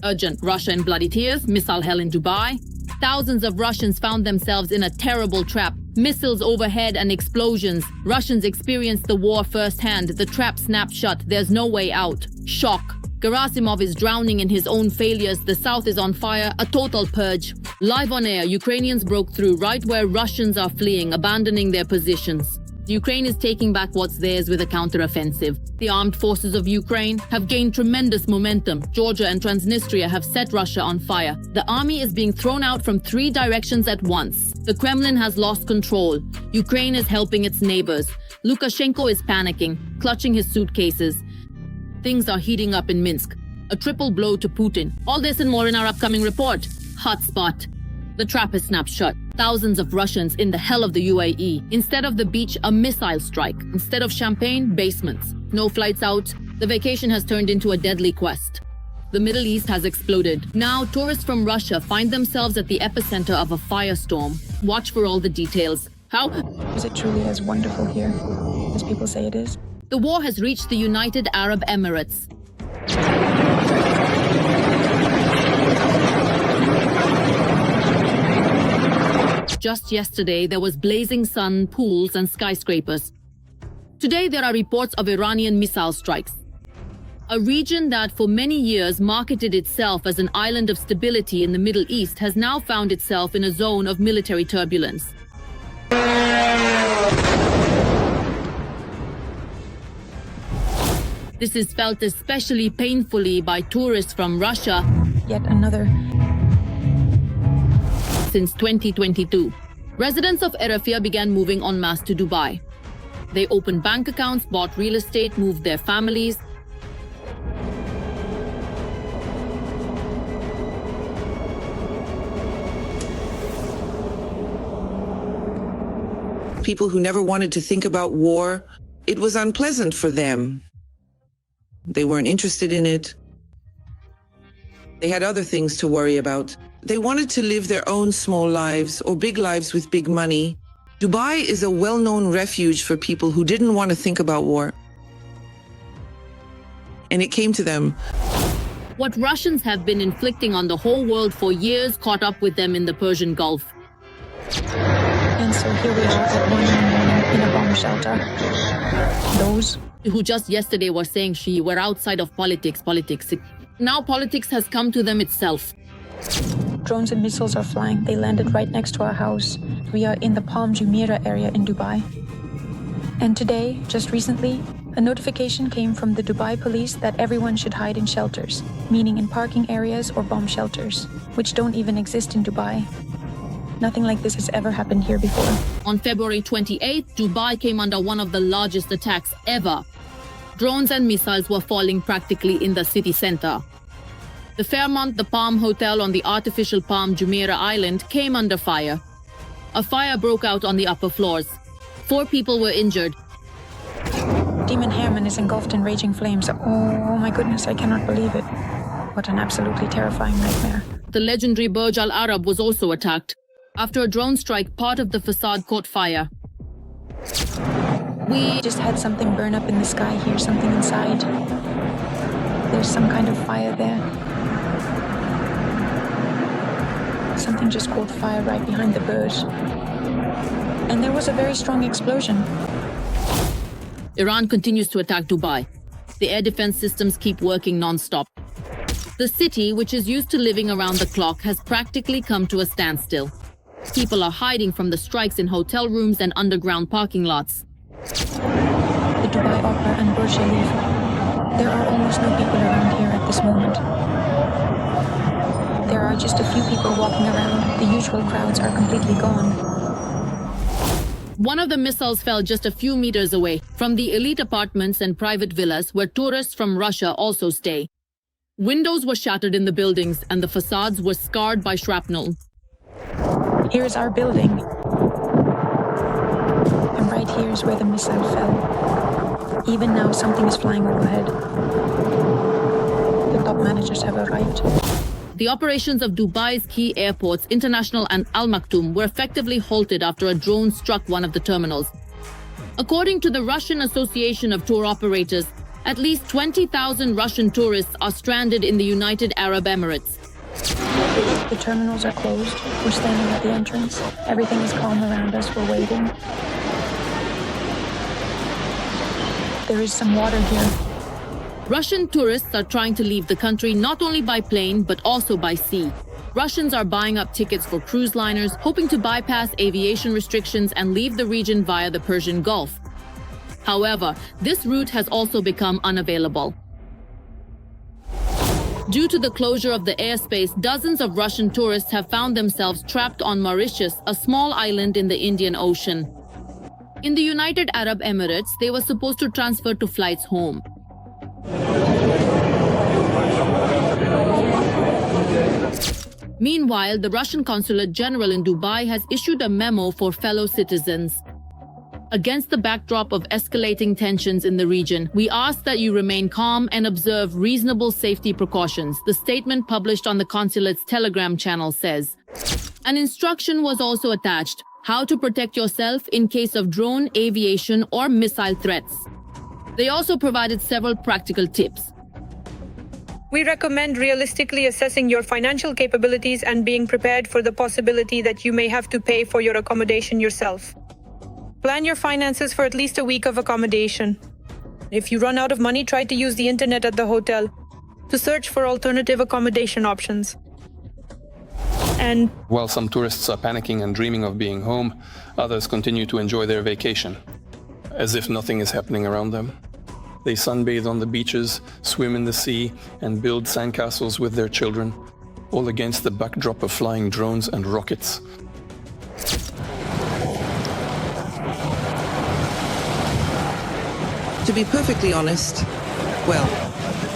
Urgent. Russia in bloody tears, missile hell in Dubai. Thousands of Russians found themselves in a terrible trap. Missiles overhead and explosions. Russians experienced the war firsthand. The trap snapped shut. There's no way out. Shock. Gerasimov is drowning in his own failures. The south is on fire. A total purge. Live on air, Ukrainians broke through right where Russians are fleeing, abandoning their positions. Ukraine is taking back what's theirs with a counteroffensive. The armed forces of Ukraine have gained tremendous momentum. Georgia and Transnistria have set Russia on fire. The army is being thrown out from 3 directions at once. The Kremlin has lost control. Ukraine is helping its neighbors. Lukashenko is panicking, clutching his suitcases. Things are heating up in Minsk. A triple blow to Putin. All this and more in our upcoming report. Hotspot. The trap is snapped shut. Thousands of Russians in the hell of the UAE. Instead of the beach, a missile strike. Instead of champagne, basements. No flights out. The vacation has turned into a deadly quest. The Middle East has exploded. Now, tourists from Russia find themselves at the epicenter of a firestorm. Watch for all the details. How is it truly as wonderful here as people say it is? The war has reached the United Arab Emirates. Just yesterday, there was blazing sun, pools, and skyscrapers. Today, there are reports of Iranian missile strikes. A region that for many years marketed itself as an island of stability in the Middle East has now found itself in a zone of military turbulence. This is felt especially painfully by tourists from Russia. Yet another. Since 2022, residents of Arafia began moving en masse to Dubai. They opened bank accounts, bought real estate, moved their families. People who never wanted to think about war, it was unpleasant for them. They weren't interested in it. They had other things to worry about. They wanted to live their own small lives or big lives with big money. Dubai is a well-known refuge for people who didn't want to think about war. And it came to them. What Russians have been inflicting on the whole world for years caught up with them in the Persian Gulf. And so here we are at 1 a.m. in a bomb shelter. Those who just yesterday were saying we're outside of politics. Now politics has come to them itself. Drones and missiles are flying. They landed right next to our house. We are in the Palm Jumeirah area in Dubai. And today, just recently, a notification came from the Dubai police that everyone should hide in shelters, meaning in parking areas or bomb shelters, which don't even exist in Dubai. Nothing like this has ever happened here before. On February 28th, Dubai came under one of the largest attacks ever. Drones and missiles were falling practically in the city center. The Fairmont, the Palm Hotel on the artificial Palm Jumeirah Island, came under fire. A fire broke out on the upper floors. 4 people were injured. Demon Hairman is engulfed in raging flames. Oh my goodness, I cannot believe it. What an absolutely terrifying nightmare. The legendary Burj Al Arab was also attacked. After a drone strike, part of the facade caught fire. We just had something burn up in the sky here, something inside. There's some kind of fire there. Something just caught fire right behind the Burj. And there was a very strong explosion. Iran continues to attack Dubai. The air defense systems keep working non-stop. The city, which is used to living around the clock, has practically come to a standstill. People are hiding from the strikes in hotel rooms and underground parking lots. The Dubai Opera and Burj Khalifa. There are almost no people around here at this moment. There are just a few people walking around. The usual crowds are completely gone. One of the missiles fell just a few meters away from the elite apartments and private villas where tourists from Russia also stay. Windows were shattered in the buildings and the facades were scarred by shrapnel. Here is our building. And right here is where the missile fell. Even now, something is flying overhead. The top managers have arrived. The operations of Dubai's key airports, International and Al Maktoum, were effectively halted after a drone struck one of the terminals. According to the Russian Association of Tour Operators, At least 20,000 Russian tourists are stranded in the United Arab Emirates. The terminals are closed. We're standing at the entrance. Everything is calm around us. We're waiting. There is some water here. Russian tourists are trying to leave the country not only by plane, but also by sea. Russians are buying up tickets for cruise liners, hoping to bypass aviation restrictions and leave the region via the Persian Gulf. However, this route has also become unavailable. Due to the closure of the airspace, dozens of Russian tourists have found themselves trapped on Mauritius, a small island in the Indian Ocean. In the United Arab Emirates, they were supposed to transfer to flights home. Meanwhile, the Russian Consulate General in Dubai has issued a memo for fellow citizens. Against the backdrop of escalating tensions in the region, we ask that you remain calm and observe reasonable safety precautions, the statement published on the consulate's Telegram channel says. An instruction was also attached: how to protect yourself in case of drone, aviation, or missile threats. They also provided several practical tips. We recommend realistically assessing your financial capabilities and being prepared for the possibility that you may have to pay for your accommodation yourself. Plan your finances for at least a week of accommodation. If you run out of money, try to use the internet at the hotel to search for alternative accommodation options. And while some tourists are panicking and dreaming of being home, others continue to enjoy their vacation, as if nothing is happening around them. They sunbathe on the beaches, swim in the sea, and build sandcastles with their children, all against the backdrop of flying drones and rockets. To be perfectly honest, well,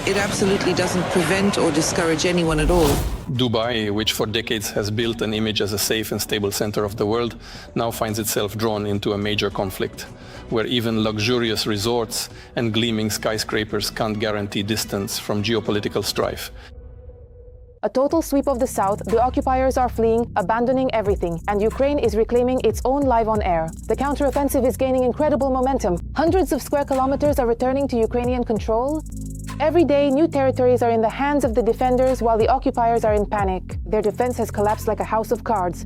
it absolutely doesn't prevent or discourage anyone at all. Dubai, which for decades has built an image as a safe and stable center of the world, now finds itself drawn into a major conflict, where even luxurious resorts and gleaming skyscrapers can't guarantee distance from geopolitical strife. A total sweep of the south, the occupiers are fleeing, abandoning everything, and Ukraine is reclaiming its own live on air. The counteroffensive is gaining incredible momentum. Hundreds of square kilometers are returning to Ukrainian control. Every day, new territories are in the hands of the defenders while the occupiers are in panic. Their defense has collapsed like a house of cards.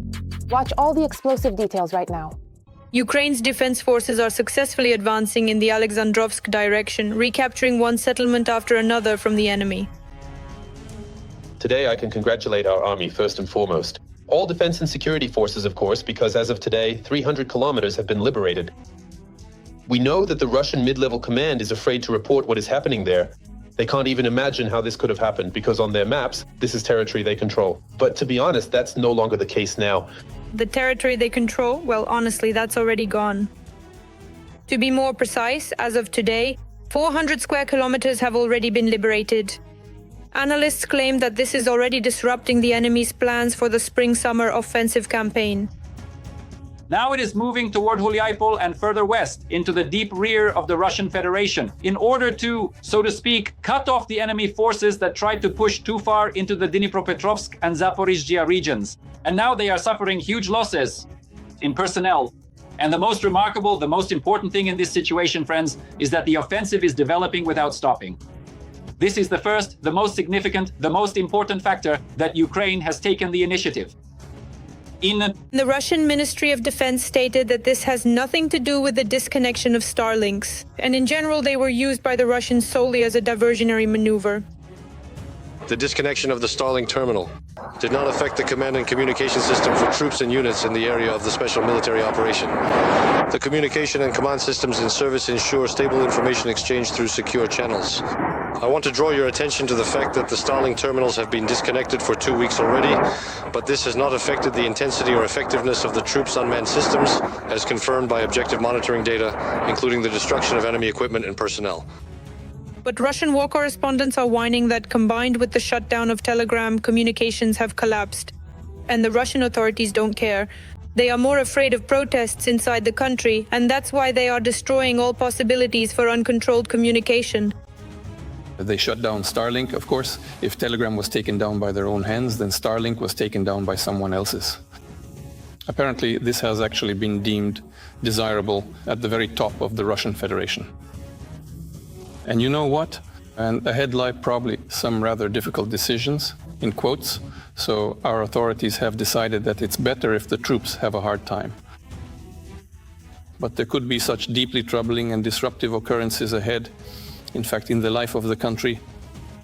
Watch all the explosive details right now. Ukraine's defense forces are successfully advancing in the Alexandrovsk direction, recapturing one settlement after another from the enemy. Today, I can congratulate our army first and foremost. All defense and security forces, of course, because as of today, 300 kilometers have been liberated. We know that the Russian mid-level command is afraid to report what is happening there. They can't even imagine how this could have happened because on their maps, this is territory they control. But to be honest, that's no longer the case now. The territory they control, well, honestly, that's already gone. To be more precise, as of today, 400 square kilometers have already been liberated. Analysts claim that this is already disrupting the enemy's plans for the spring-summer offensive campaign. Now it is moving toward Huliaipol and further west into the deep rear of the Russian Federation in order to, so to speak, cut off the enemy forces that tried to push too far into the Dnipropetrovsk and Zaporizhzhia regions. And now they are suffering huge losses in personnel. And the most remarkable, the most important thing in this situation, friends, is that the offensive is developing without stopping. This is the first, the most significant, the most important factor that Ukraine has taken the initiative. The Russian Ministry of Defense stated that this has nothing to do with the disconnection of Starlinks, and in general they were used by the Russians solely as a diversionary maneuver. The disconnection of the Starlink terminal did not affect the command and communication system for troops and units in the area of the special military operation. The communication and command systems in service ensure stable information exchange through secure channels. I want to draw your attention to the fact that the Starlink terminals have been disconnected for 2 weeks already, but this has not affected the intensity or effectiveness of the troops' unmanned systems, as confirmed by objective monitoring data, including the destruction of enemy equipment and personnel. But Russian war correspondents are whining that combined with the shutdown of Telegram, communications have collapsed. And the Russian authorities don't care. They are more afraid of protests inside the country, and that's why they are destroying all possibilities for uncontrolled communication. They shut down Starlink, of course. If Telegram was taken down by their own hands, then Starlink was taken down by someone else's. Apparently, this has actually been deemed desirable at the very top of the Russian Federation. And you know what? And ahead lie probably some rather difficult decisions, in quotes. So our authorities have decided that it's better if the troops have a hard time. But there could be such deeply troubling and disruptive occurrences ahead, in fact, in the life of the country,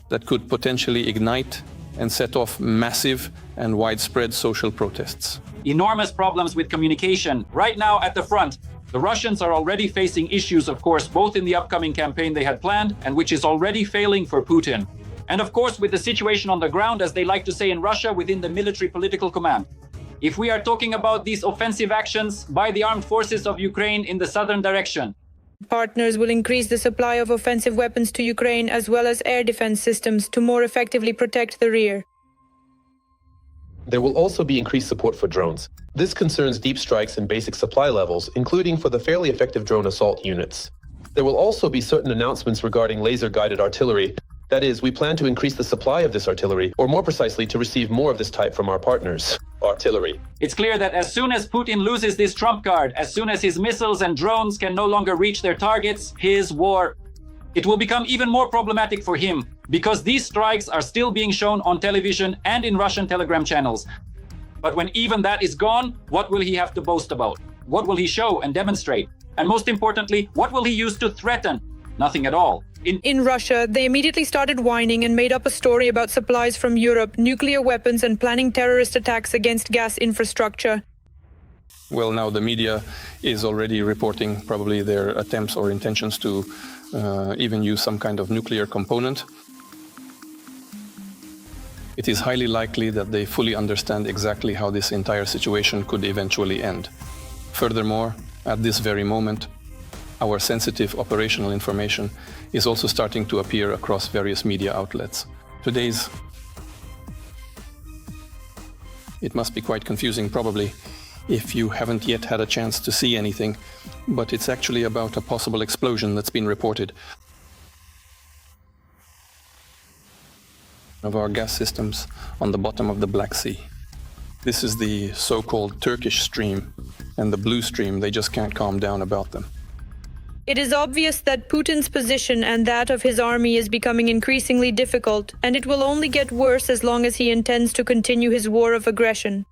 that could potentially ignite and set off massive and widespread social protests. Enormous problems with communication. Right now at the front, the Russians are already facing issues, of course, both in the upcoming campaign they had planned and which is already failing for Putin. And of course, with the situation on the ground, as they like to say in Russia, within the military political command. If we are talking about these offensive actions by the armed forces of Ukraine in the southern direction, Partners will increase the supply of offensive weapons to Ukraine as well as air defense systems to more effectively protect the rear. There will also be increased support for drones. This concerns deep strikes and basic supply levels, including for the fairly effective drone assault units. There will also be certain announcements regarding laser-guided artillery. That is, we plan to increase the supply of this artillery, or more precisely, to receive more of this type from our partners. Artillery. it's clear that as soon as Putin loses this trump card, as soon as his missiles and drones can no longer reach their targets, his war, it will become even more problematic for him, because these strikes are still being shown on television and in Russian Telegram channels. But when even that is gone, what will he have to boast about? What will he show and demonstrate? And most importantly, what will he use to threaten? Nothing at all. In Russia, they immediately started whining and made up a story about supplies from Europe, nuclear weapons, and planning terrorist attacks against gas infrastructure. Well, now the media is already reporting probably their attempts or intentions to even use some kind of nuclear component. It is highly likely that they fully understand exactly how this entire situation could eventually end. Furthermore, at this very moment, our sensitive operational information is also starting to appear across various media outlets. It must be quite confusing probably if you haven't yet had a chance to see anything, but it's actually about a possible explosion that's been reported of our gas systems on the bottom of the Black Sea. This is the so-called Turkish Stream, and the Blue Stream, they just can't calm down about them. It is obvious that Putin's position and that of his army is becoming increasingly difficult, and it will only get worse as long as he intends to continue his war of aggression.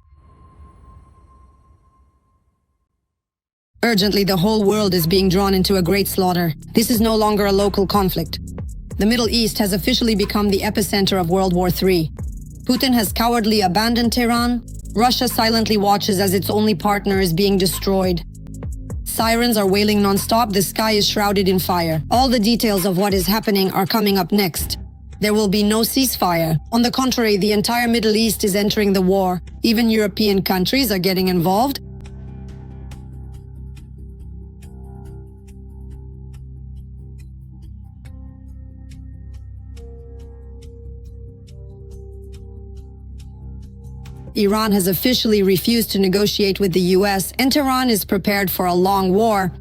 Urgently, the whole world is being drawn into a great slaughter. This is no longer a local conflict. The Middle East has officially become the epicenter of World War III. Putin has cowardly abandoned Tehran. Russia silently watches as its only partner is being destroyed. Sirens are wailing non-stop, the sky is shrouded in fire. All the details of what is happening are coming up next. There will be no ceasefire. On the contrary, the entire Middle East is entering the war. Even European countries are getting involved. Iran has officially refused to negotiate with the US, and Tehran is prepared for a long war.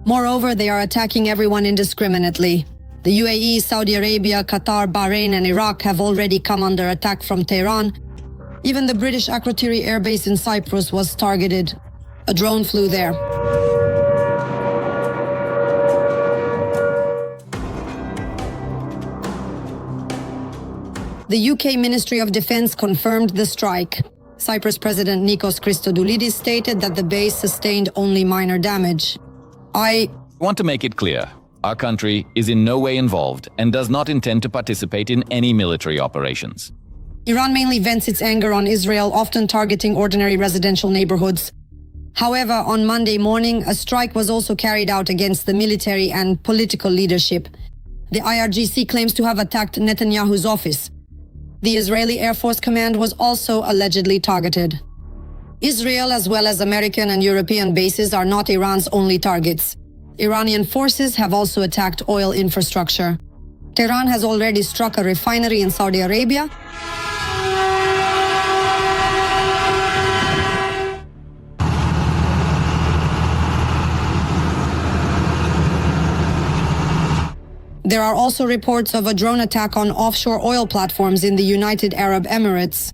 Moreover, they are attacking everyone indiscriminately. The UAE, Saudi Arabia, Qatar, Bahrain, and Iraq have already come under attack from Tehran. Even the British Akrotiri Air Base in Cyprus was targeted. A drone flew there. The UK Ministry of Defence confirmed the strike. Cyprus President Nikos Christodoulidis stated that the base sustained only minor damage. I want to make it clear, our country is in no way involved and does not intend to participate in any military operations. Iran mainly vents its anger on Israel, often targeting ordinary residential neighborhoods. However, on Monday morning, a strike was also carried out against the military and political leadership. The IRGC claims to have attacked Netanyahu's office. The Israeli Air Force Command was also allegedly targeted. Israel, as well as American and European bases, are not Iran's only targets. Iranian forces have also attacked oil infrastructure. Tehran has already struck a refinery in Saudi Arabia. There are also reports of a drone attack on offshore oil platforms in the United Arab Emirates.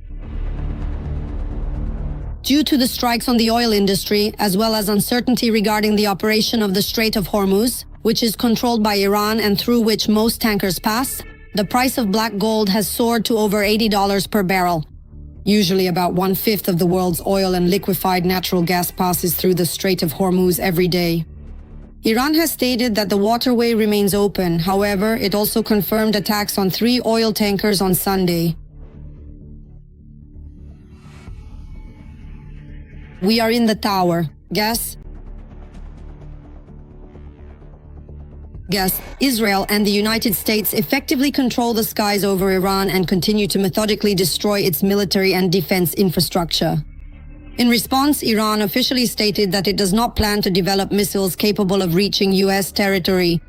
Due to the strikes on the oil industry, as well as uncertainty regarding the operation of the Strait of Hormuz, which is controlled by Iran and through which most tankers pass, the price of black gold has soared to over $80 per barrel. Usually about 1/5 of the world's oil and liquefied natural gas passes through the Strait of Hormuz every day. Iran has stated that the waterway remains open. However, it also confirmed attacks on 3 oil tankers on Sunday. We are in the tower. Guess? Israel and the United States effectively control the skies over Iran and continue to methodically destroy its military and defense infrastructure. In response, Iran officially stated that it does not plan to develop missiles capable of reaching U.S. territory.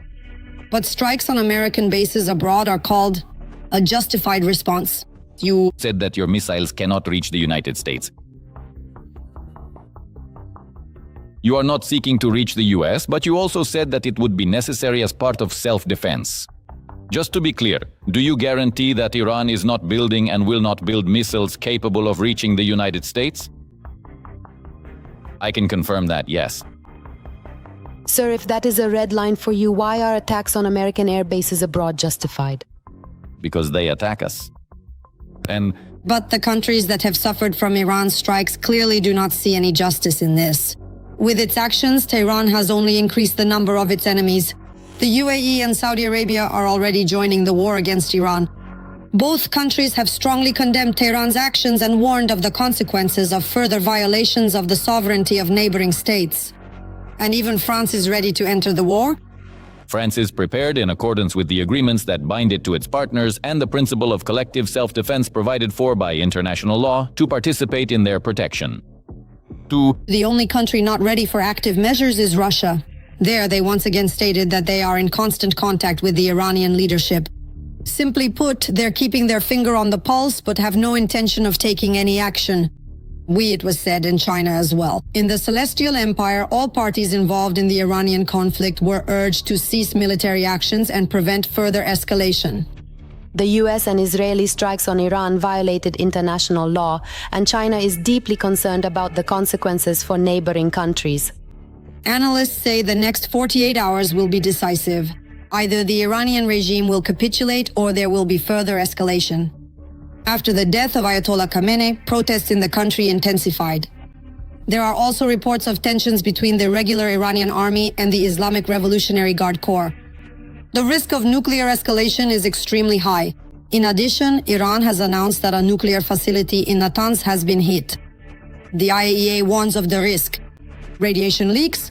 But strikes on American bases abroad are called a justified response. You said that your missiles cannot reach the United States. You are not seeking to reach the US, but you also said that it would be necessary as part of self-defense. Just to be clear, do you guarantee that Iran is not building and will not build missiles capable of reaching the United States? I can confirm that, yes. Sir, if that is a red line for you, why are attacks on American air bases abroad justified? Because they attack us. But the countries that have suffered from Iran's strikes clearly do not see any justice in this. With its actions, Tehran has only increased the number of its enemies. The UAE and Saudi Arabia are already joining the war against Iran. Both countries have strongly condemned Tehran's actions and warned of the consequences of further violations of the sovereignty of neighboring states. And even France is ready to enter the war. France is prepared in accordance with the agreements that bind it to its partners and the principle of collective self-defense provided for by international law to participate in their protection. The only country not ready for active measures is Russia. There, they once again stated that they are in constant contact with the Iranian leadership. Simply put, they're keeping their finger on the pulse but have no intention of taking any action. It was said in China as well. In the Celestial Empire, all parties involved in the Iranian conflict were urged to cease military actions and prevent further escalation. The US and Israeli strikes on Iran violated international law, and China is deeply concerned about the consequences for neighboring countries. Analysts say the next 48 hours will be decisive. Either the Iranian regime will capitulate or there will be further escalation. After the death of Ayatollah Khamenei, protests in the country intensified. There are also reports of tensions between the regular Iranian army and the Islamic Revolutionary Guard Corps. The risk of nuclear escalation is extremely high. In addition, Iran has announced that a nuclear facility in Natanz has been hit. The IAEA warns of the risk: radiation leaks,